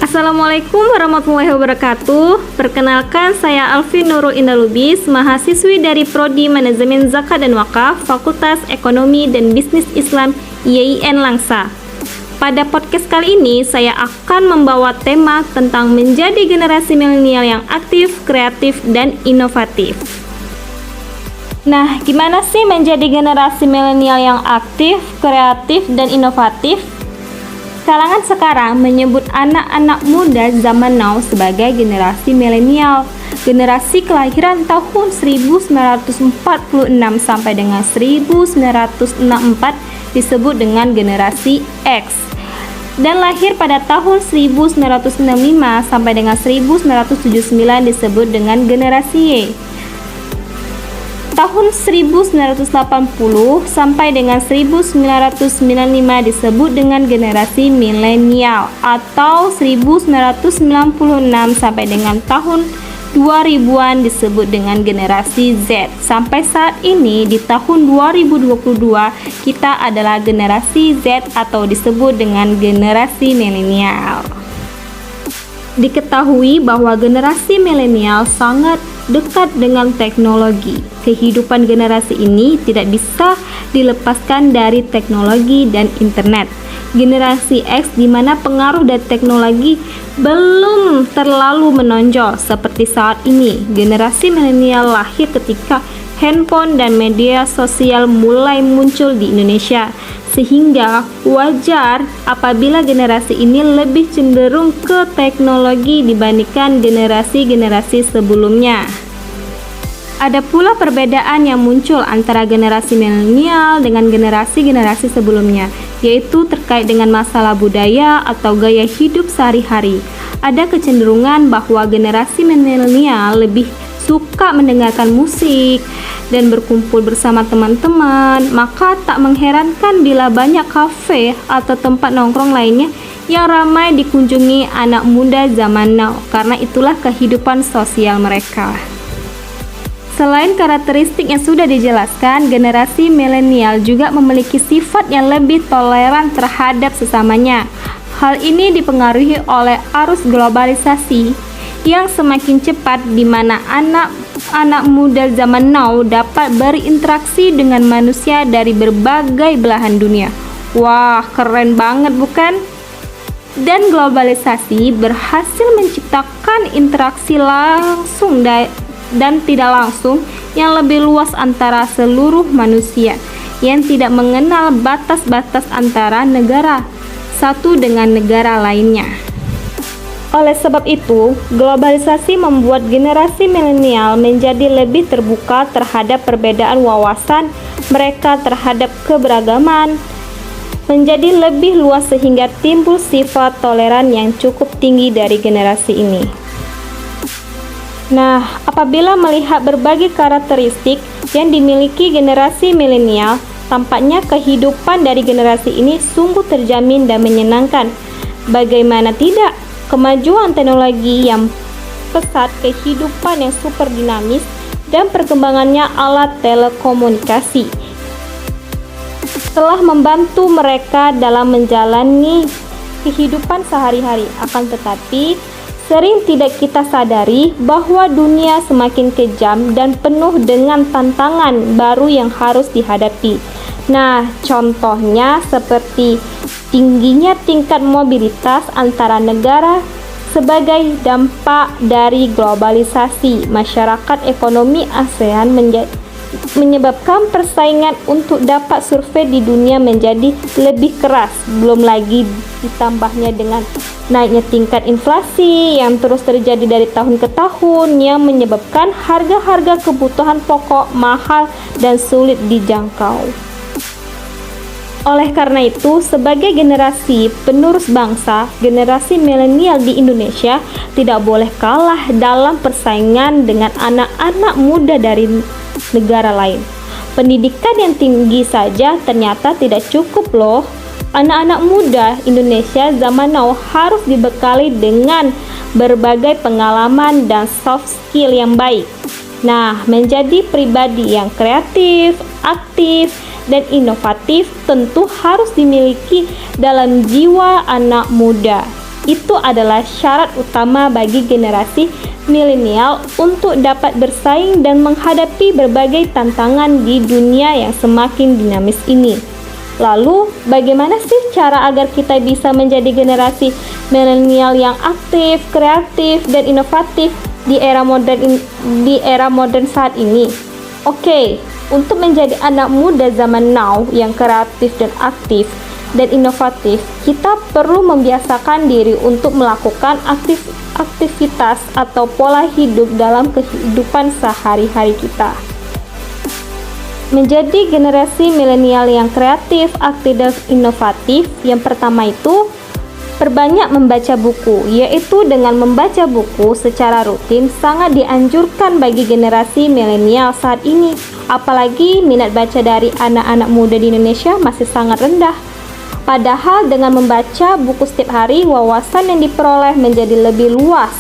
Assalamualaikum warahmatullahi wabarakatuh. Perkenalkan, saya Alfi Nurul Indah Lubis, mahasiswi dari Prodi Manajemen Zakat dan Wakaf, Fakultas Ekonomi dan Bisnis Islam IAIN Langsa. Pada podcast kali ini, saya akan membawa tema tentang menjadi generasi milenial yang aktif, kreatif, dan inovatif. Nah, gimana sih menjadi generasi milenial yang aktif, kreatif, dan inovatif? Kalangan sekarang menyebut anak-anak muda zaman now sebagai generasi milenial. Generasi kelahiran tahun 1946 sampai dengan 1964 disebut dengan generasi X. Dan lahir pada tahun 1965 sampai dengan 1979 disebut dengan generasi Y. Tahun 1980 sampai dengan 1995 disebut dengan generasi milenial, atau 1996 sampai dengan tahun 2000-an disebut dengan generasi Z. Sampai saat ini di tahun 2022 kita adalah generasi Z atau disebut dengan generasi milenial. Diketahui bahwa generasi milenial sangat dekat dengan teknologi. Kehidupan generasi ini tidak bisa dilepaskan dari teknologi dan internet. Generasi X di mana pengaruh dari teknologi belum terlalu menonjol seperti saat ini. Generasi milenial lahir ketika handphone dan media sosial mulai muncul di Indonesia, sehingga wajar apabila generasi ini lebih cenderung ke teknologi dibandingkan generasi-generasi sebelumnya. Ada pula perbedaan yang muncul antara generasi milenial dengan generasi-generasi sebelumnya, yaitu terkait dengan masalah budaya atau gaya hidup sehari-hari. Ada kecenderungan bahwa generasi milenial lebih suka mendengarkan musik dan berkumpul bersama teman-teman, maka tak mengherankan bila banyak kafe atau tempat nongkrong lainnya yang ramai dikunjungi anak muda zaman now, karena itulah kehidupan sosial mereka. Selain karakteristik yang sudah dijelaskan, generasi milenial juga memiliki sifat yang lebih toleran terhadap sesamanya. Hal ini dipengaruhi oleh arus globalisasi yang semakin cepat, di mana anak muda zaman now dapat berinteraksi dengan manusia dari berbagai belahan dunia. Wah, keren banget bukan? Dan globalisasi berhasil menciptakan interaksi langsung dan tidak langsung yang lebih luas antara seluruh manusia, yang tidak mengenal batas-batas antara negara satu dengan negara lainnya. Oleh sebab itu, globalisasi membuat generasi milenial menjadi lebih terbuka terhadap perbedaan wawasan mereka terhadap keberagaman, menjadi lebih luas sehingga timbul sifat toleran yang cukup tinggi dari generasi ini. Nah, apabila melihat berbagai karakteristik yang dimiliki generasi milenial, tampaknya kehidupan dari generasi ini sungguh terjamin dan menyenangkan. Bagaimana tidak? Kemajuan teknologi yang pesat, kehidupan yang super dinamis, dan perkembangannya alat telekomunikasi telah membantu mereka dalam menjalani kehidupan sehari-hari. Akan tetapi, sering tidak kita sadari bahwa dunia semakin kejam dan penuh dengan tantangan baru yang harus dihadapi. Nah, contohnya seperti tingginya tingkat mobilitas antara negara sebagai dampak dari globalisasi. Masyarakat ekonomi ASEAN menyebabkan persaingan untuk dapat survei di dunia menjadi lebih keras. Belum lagi ditambahnya dengan naiknya tingkat inflasi yang terus terjadi dari tahun ke tahun, yang menyebabkan harga-harga kebutuhan pokok mahal dan sulit dijangkau. Oleh karena itu, sebagai generasi penerus bangsa, generasi milenial di Indonesia tidak boleh kalah dalam persaingan dengan anak-anak muda dari negara lain. Pendidikan yang tinggi saja ternyata tidak cukup loh. Anak-anak muda Indonesia zaman now harus dibekali dengan berbagai pengalaman dan soft skill yang baik. Nah, menjadi pribadi yang kreatif, aktif, dan inovatif tentu harus dimiliki dalam jiwa anak muda. Itu adalah syarat utama bagi generasi milenial untuk dapat bersaing dan menghadapi berbagai tantangan di dunia yang semakin dinamis ini. Lalu, bagaimana sih cara agar kita bisa menjadi generasi milenial yang aktif, kreatif, dan inovatif di era modern saat ini? Oke, untuk menjadi anak muda zaman now yang kreatif dan aktif dan inovatif, kita perlu membiasakan diri untuk melakukan aktivitas atau pola hidup dalam kehidupan sehari-hari kita. Menjadi generasi milenial yang kreatif, aktif, dan inovatif, yang pertama itu perbanyak membaca buku, yaitu dengan membaca buku secara rutin sangat dianjurkan bagi generasi milenial saat ini. Apalagi minat baca dari anak-anak muda di Indonesia masih sangat rendah. Padahal dengan membaca buku setiap hari, wawasan yang diperoleh menjadi lebih luas,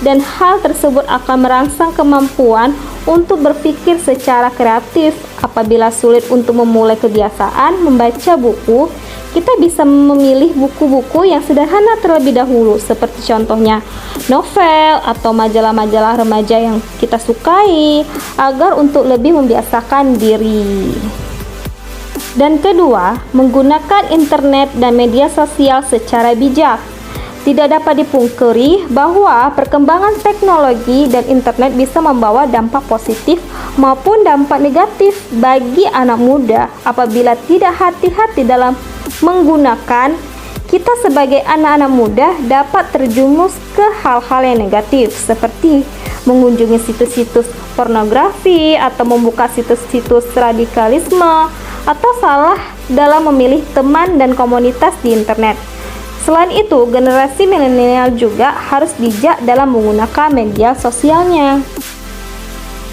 dan hal tersebut akan merangsang kemampuan untuk berpikir secara kreatif. Apabila sulit untuk memulai kebiasaan membaca buku, kita bisa memilih buku-buku yang sederhana terlebih dahulu, seperti contohnya novel atau majalah-majalah remaja yang kita sukai, agar untuk lebih membiasakan diri. Dan kedua, menggunakan internet dan media sosial secara bijak. Tidak dapat dipungkiri bahwa perkembangan teknologi dan internet bisa membawa dampak positif maupun dampak negatif bagi anak muda. Apabila tidak hati-hati dalam menggunakan, kita sebagai anak-anak muda dapat terjumus ke hal-hal yang negatif, seperti mengunjungi situs-situs pornografi atau membuka situs-situs radikalisme, atau salah dalam memilih teman dan komunitas di internet. Selain itu, generasi milenial juga harus bijak dalam menggunakan media sosialnya.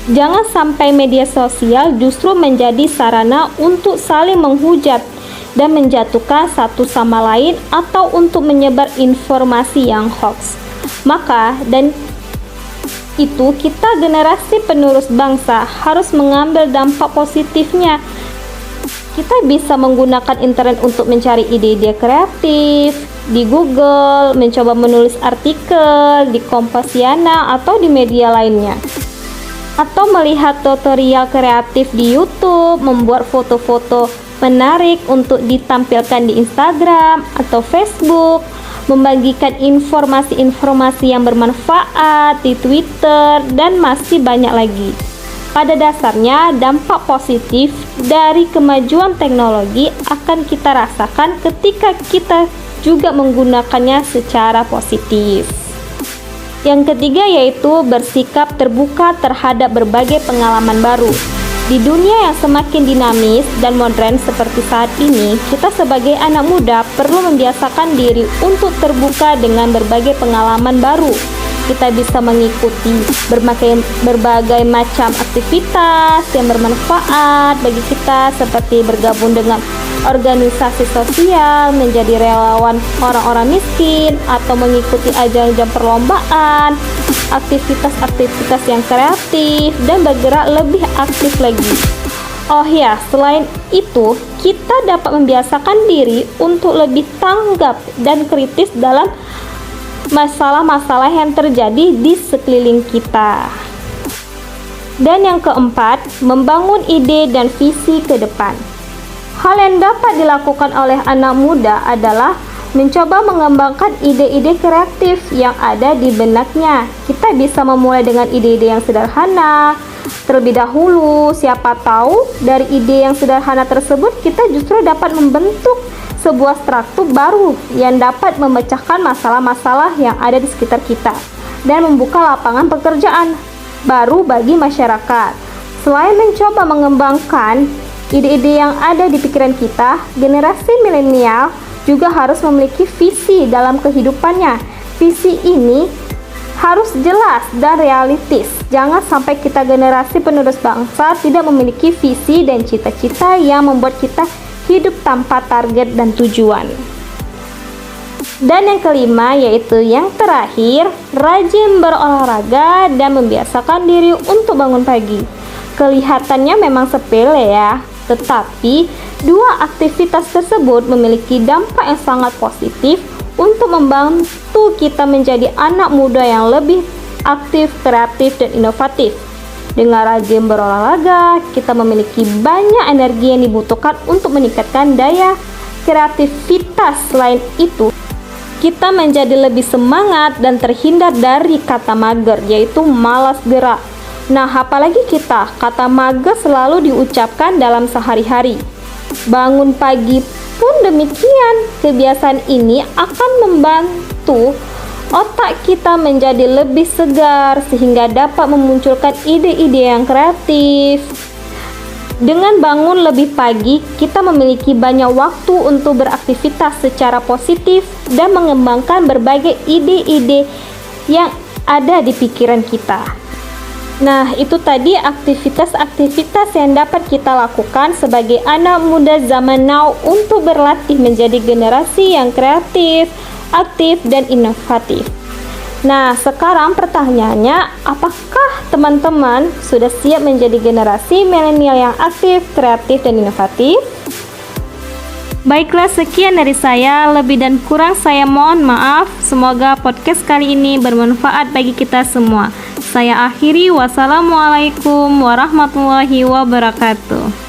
Jangan sampai media sosial justru menjadi sarana untuk saling menghujat dan menjatuhkan satu sama lain, atau untuk menyebar informasi yang hoax. Maka, dan itu kita generasi penerus bangsa harus mengambil dampak positifnya. Kita bisa menggunakan internet untuk mencari ide-ide kreatif di Google, mencoba menulis artikel di Kompasiana atau di media lainnya, atau melihat tutorial kreatif di YouTube, membuat foto-foto menarik untuk ditampilkan di Instagram atau Facebook, membagikan informasi-informasi yang bermanfaat di Twitter, dan masih banyak lagi. Pada dasarnya, dampak positif dari kemajuan teknologi akan kita rasakan ketika kita juga menggunakannya secara positif. Yang ketiga yaitu bersikap terbuka terhadap berbagai pengalaman baru. Di dunia yang semakin dinamis dan modern seperti saat ini, kita sebagai anak muda perlu membiasakan diri untuk terbuka dengan berbagai pengalaman baru. Kita bisa mengikuti berbagai macam aktivitas yang bermanfaat bagi kita, seperti bergabung dengan organisasi sosial, menjadi relawan orang-orang miskin, atau mengikuti ajang-ajang perlombaan, aktivitas-aktivitas yang kreatif, dan bergerak lebih aktif lagi. Oh ya, selain itu, kita dapat membiasakan diri untuk lebih tanggap dan kritis dalam masalah-masalah yang terjadi di sekeliling kita. Dan yang keempat, membangun ide dan visi ke depan. Hal yang dapat dilakukan oleh anak muda adalah mencoba mengembangkan ide-ide kreatif yang ada di benaknya. Kita bisa memulai dengan ide-ide yang sederhana terlebih dahulu. Siapa tahu dari ide yang sederhana tersebut kita justru dapat membentuk sebuah struktur baru yang dapat memecahkan masalah-masalah yang ada di sekitar kita dan membuka lapangan pekerjaan baru bagi masyarakat. Selain mencoba mengembangkan ide-ide yang ada di pikiran kita, generasi milenial juga harus memiliki visi dalam kehidupannya. Visi ini harus jelas dan realistis. Jangan sampai kita generasi penerus bangsa tidak memiliki visi dan cita-cita yang membuat kita hidup tanpa target dan tujuan. Dan yang kelima, yaitu yang terakhir, rajin berolahraga dan membiasakan diri untuk bangun pagi. Kelihatannya memang sepele ya, tetapi dua aktivitas tersebut memiliki dampak yang sangat positif untuk membantu kita menjadi anak muda yang lebih aktif, kreatif, dan inovatif. Dengan rajin berolahraga, kita memiliki banyak energi yang dibutuhkan untuk meningkatkan daya kreativitas. Selain itu, kita menjadi lebih semangat dan terhindar dari kata mager, yaitu malas gerak. Nah, apalagi kata mager selalu diucapkan dalam sehari-hari. Bangun pagi pun demikian. Kebiasaan ini akan membantu otak kita menjadi lebih segar sehingga dapat memunculkan ide-ide yang kreatif. Dengan bangun lebih pagi, kita memiliki banyak waktu untuk beraktivitas secara positif dan mengembangkan berbagai ide-ide yang ada di pikiran kita. Nah, itu tadi aktivitas-aktivitas yang dapat kita lakukan sebagai anak muda zaman now untuk berlatih menjadi generasi yang kreatif, aktif, dan inovatif. Nah, sekarang pertanyaannya, apakah teman-teman sudah siap menjadi generasi milenial yang aktif, kreatif, dan inovatif? Baiklah, sekian dari saya. Lebih dan kurang saya mohon maaf. Semoga podcast kali ini bermanfaat bagi kita semua. Saya akhiri. Wassalamualaikum warahmatullahi wabarakatuh.